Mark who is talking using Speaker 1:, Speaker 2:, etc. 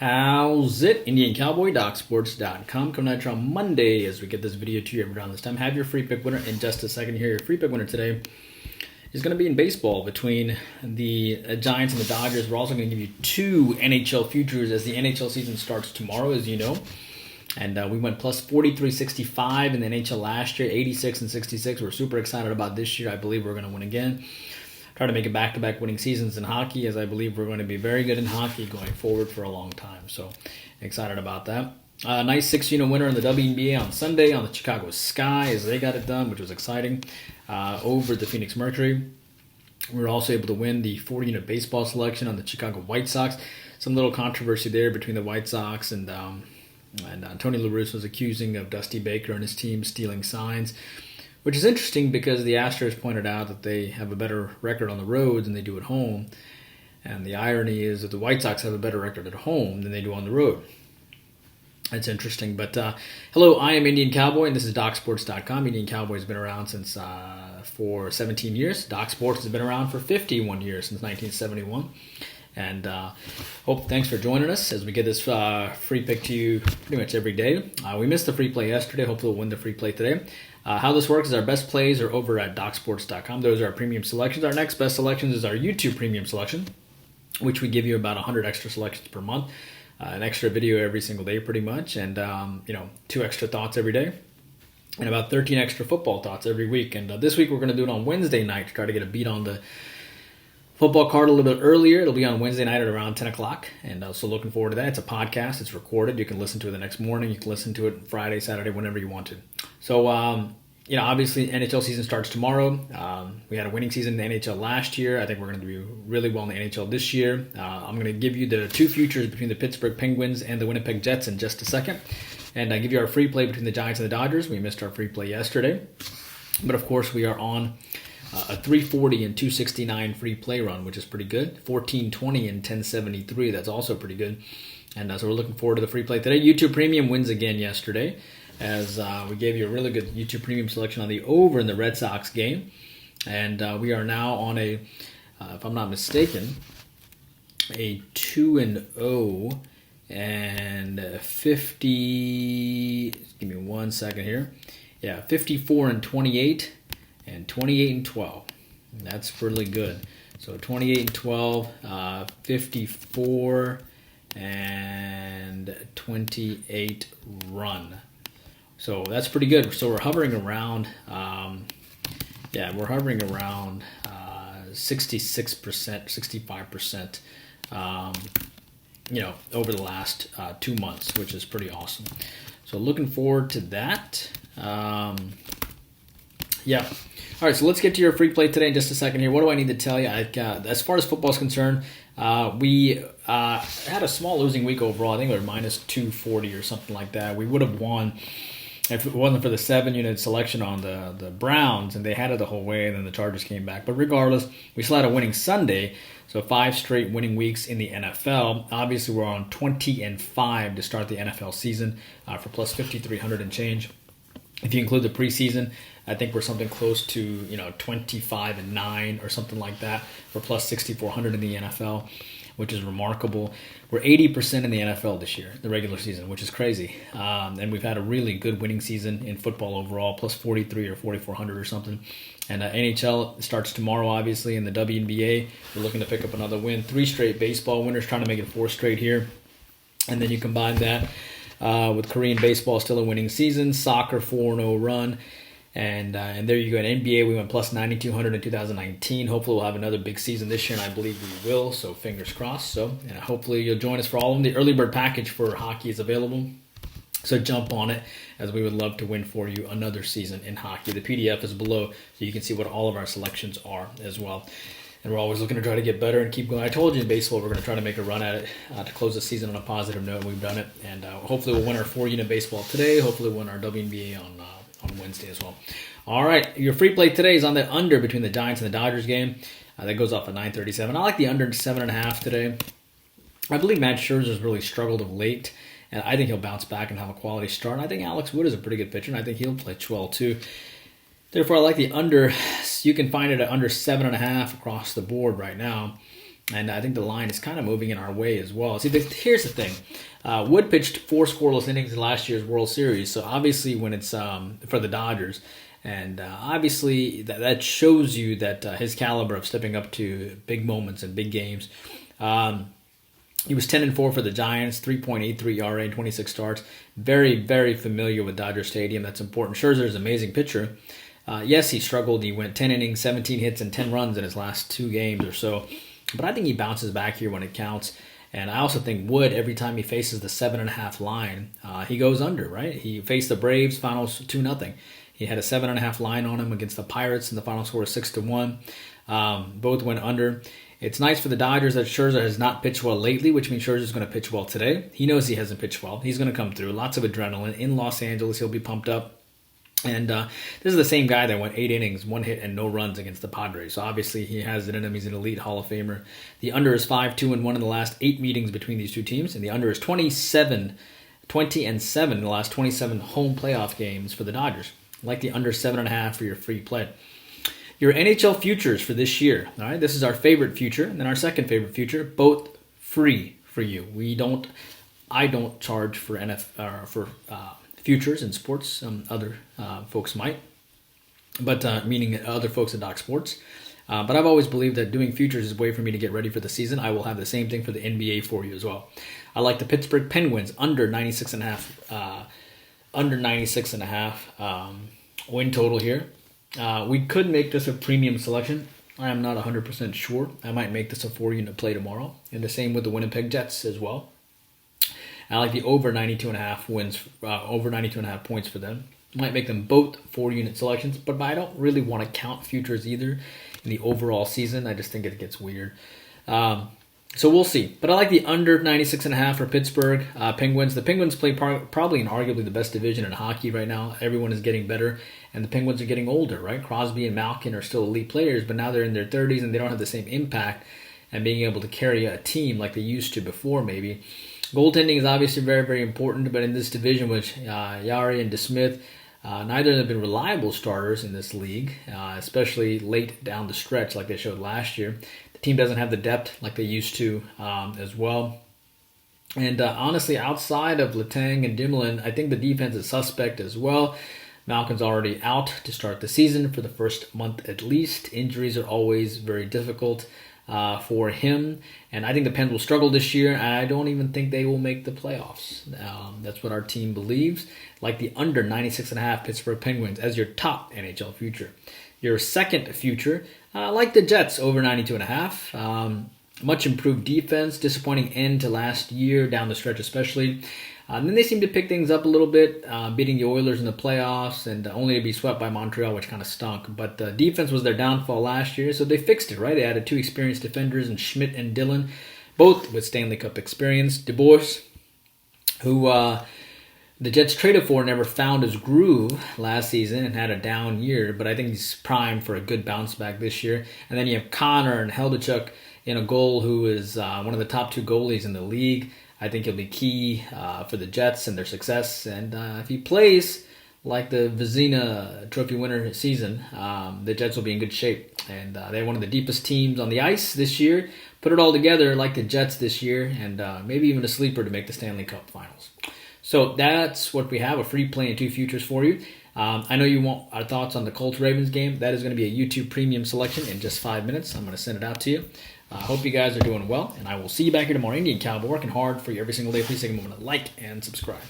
Speaker 1: How's it? Indian Cowboy, DocSports.com. Coming at you on Monday as we get this video to you every around this time. Have your free pick winner in just a second here. Your free pick winner today is going to be in baseball between the Giants and the Dodgers. We're also going to give you two NHL futures as the NHL season starts tomorrow, as you know. And we went plus 43.65 in the NHL last year, 86 and 66. We're super excited about this year. I believe we're going to win again. Try to make it back-to-back winning seasons in hockey, as I believe we're going to be very good in hockey going forward for a long time. So excited about that. Nice 6-unit winner in the WNBA on Sunday on the Chicago Sky as they got it done, which was exciting, over the Phoenix Mercury. We were also able to win the 4-unit baseball selection on the Chicago White Sox. Some little controversy there between the White Sox and Tony La Russa was accusing of Dusty Baker and his team stealing signs, which is interesting because the Astros pointed out that they have a better record on the road than they do at home. And the irony is that the White Sox have a better record at home than they do on the road. That's interesting. But hello, I am Indian Cowboy, and this is DocSports.com. Indian Cowboy has been around since for 17 years. Doc Sports has been around for 51 years, since 1971. And thanks for joining us as we get this free pick to you pretty much every day. We missed the free play yesterday. Hopefully we'll win the free play today. How this works is our best plays are over at DocSports.com. Those are our premium selections. Our next best selections is our YouTube premium selection, which we give you about 100 extra selections per month. An extra video every single day pretty much, and 2 extra thoughts every day, and about 13 extra football thoughts every week. And this week we're going to do it on Wednesday night to try to get a beat on the football card a little bit earlier. It'll be on Wednesday night at around 10 o'clock, and so looking forward to that. It's a podcast. It's recorded. You can listen to it the next morning. You can listen to it Friday, Saturday, whenever you want to. So, obviously NHL season starts tomorrow. We had a winning season in the NHL last year. I think we're going to do really well in the NHL this year. I'm going to give you the two futures between the Pittsburgh Penguins and the Winnipeg Jets in just a second. And I give you our free play between the Giants and the Dodgers. We missed our free play yesterday. But, of course, we are on a 340 and 269 free play run, which is pretty good. 1420 and 1073, that's also pretty good. And so we're looking forward to the free play today. YouTube Premium wins again yesterday, as we gave you a really good YouTube Premium selection on the over in the Red Sox game. And we are now on a, if I'm not mistaken, a 2-0 and 50, give me 1 second here. Yeah, 54 and 28. And 28 and 12. That's really good. So 28 and 12, 54 and 28 run. So that's pretty good. So we're hovering around, 66%, 65%, over the last 2 months, which is pretty awesome. So looking forward to that. All right, so let's get to your free play today in just a second here. What do I need to tell you? As far as football is concerned, we had a small losing week overall. I think we were minus 240 or something like that. We would have won if it wasn't for the 7-unit selection on the Browns, and they had it the whole way, and then the Chargers came back. But regardless, we still had a winning Sunday, so 5 straight winning weeks in the NFL. Obviously, we're on 20-5 to start the NFL season for plus 5,300 and change. If you include the preseason, I think we're something close to 25-9 or something like that. We're plus 6,400 in the NFL, which is remarkable. We're 80% in the NFL this year, the regular season, which is crazy. And we've had a really good winning season in football overall, plus 43 or 4,400 or something. And NHL starts tomorrow, obviously, in the WNBA. We're looking to pick up another win. 3 straight baseball winners, trying to make it 4 straight here. And then you combine that with Korean baseball, still a winning season, soccer 4-0 run, and there you go. In NBA, we went plus 9,200 in 2019. Hopefully, we'll have another big season this year, and I believe we will. So fingers crossed. So hopefully, you'll join us for all of them. The early bird package for hockey is available, so jump on it, as we would love to win for you another season in hockey. The PDF is below, so you can see what all of our selections are as well. And we're always looking to try to get better and keep going. I told you in baseball we're going to try to make a run at it to close the season on a positive note, and we've done it. And hopefully we'll win our 4-unit baseball today. Hopefully we'll win our WNBA on Wednesday as well. All right, your free play today is on the under between the Giants and the Dodgers game. That goes off at 9:37. I like the under 7.5 today. I believe Matt Scherzer's really struggled of late, and I think he'll bounce back and have a quality start. And I think Alex Wood is a pretty good pitcher, and I think he'll play well too. Therefore, I like the under. You can find it at under 7.5 across the board right now. And I think the line is kind of moving in our way as well. See, here's the thing. Wood pitched 4 scoreless innings in last year's World Series. So obviously when it's for the Dodgers, and obviously that shows you that his caliber of stepping up to big moments and big games. He was 10-4 for the Giants, 3.83 ERA in 26 starts. Very, very familiar with Dodger Stadium. That's important. Scherzer is an amazing pitcher. Yes, he struggled. He went 10 innings, 17 hits, and 10 runs in his last 2 games or so. But I think he bounces back here when it counts. And I also think Wood, every time he faces the 7.5 line, he goes under, right? He faced the Braves, finals 2-0. He had a 7.5 line on him against the Pirates, and the final score was 6-1. Both went under. It's nice for the Dodgers that Scherzer has not pitched well lately, which means Scherzer's going to pitch well today. He knows he hasn't pitched well. He's going to come through. Lots of adrenaline. In Los Angeles, he'll be pumped up. And this is the same guy that went 8 innings, 1 hit, and no runs against the Padres. So obviously he has it in him. He's an elite Hall of Famer. The under is 5-2-1 in the last 8 meetings between these two teams. And the under is 20-7 in the last 27 home playoff games for the Dodgers. I like the under 7.5 for your free play. Your NHL futures for this year. All right, this is our favorite future, and then our second favorite future, both free for you. I don't charge for futures in sports. Other folks might, but meaning other folks at Doc Sports. But I've always believed that doing futures is a way for me to get ready for the season. I will have the same thing for the NBA for you as well. I like the Pittsburgh Penguins under 96.5. Under 96.5 win total here. We could make this a premium selection. I am not 100% sure. I might make this a 4-unit play tomorrow. And the same with the Winnipeg Jets as well. I like the over 92.5 wins, over 92.5 points for them. Might make them both 4-unit selections, but I don't really want to count futures either in the overall season. I just think it gets weird. So we'll see. But I like the under 96.5 for Pittsburgh Penguins. The Penguins play probably in arguably the best division in hockey right now. Everyone is getting better, and the Penguins are getting older, right? Crosby and Malkin are still elite players, but now they're in their 30s, and they don't have the same impact and being able to carry a team like they used to before maybe. Goaltending is obviously very, very important, but in this division with Yari and DeSmith, neither of them have been reliable starters in this league, especially late down the stretch like they showed last year. The team doesn't have the depth like they used to as well. And honestly, outside of Letang and Dumoulin, I think the defense is suspect as well. Malkin's already out to start the season for the first month at least. Injuries are always very difficult for him, and I think the Pens will struggle this year. I don't even think they will make the playoffs. That's what our team believes. Like the under 96.5 Pittsburgh Penguins as your top NHL future. Your second future, like the Jets, over 92.5. Much improved defense, disappointing end to last year down the stretch especially. And then they seem to pick things up a little bit, beating the Oilers in the playoffs and only to be swept by Montreal, which kind of stunk. But defense was their downfall last year, so they fixed it, right? They added 2 experienced defenders in Schmidt and Dillon, both with Stanley Cup experience. DeBoer, who the Jets traded for, never found his groove last season and had a down year, but I think he's primed for a good bounce back this year. And then you have Connor and Helduchuk in a goal, who is one of the top 2 goalies in the league. I think he'll be key for the Jets and their success. And if he plays like the Vezina Trophy winner season, the Jets will be in good shape. And they're one of the deepest teams on the ice this year. Put it all together like the Jets this year, and maybe even a sleeper to make the Stanley Cup Finals. So that's what we have, a free play and 2 futures for you. I know you want our thoughts on the Colts-Ravens game. That is going to be a YouTube premium selection in just 5 minutes. I'm going to send it out to you. I hope you guys are doing well, and I will see you back here tomorrow. Indian Cowboy, working hard for you every single day. Please take a moment to like and subscribe.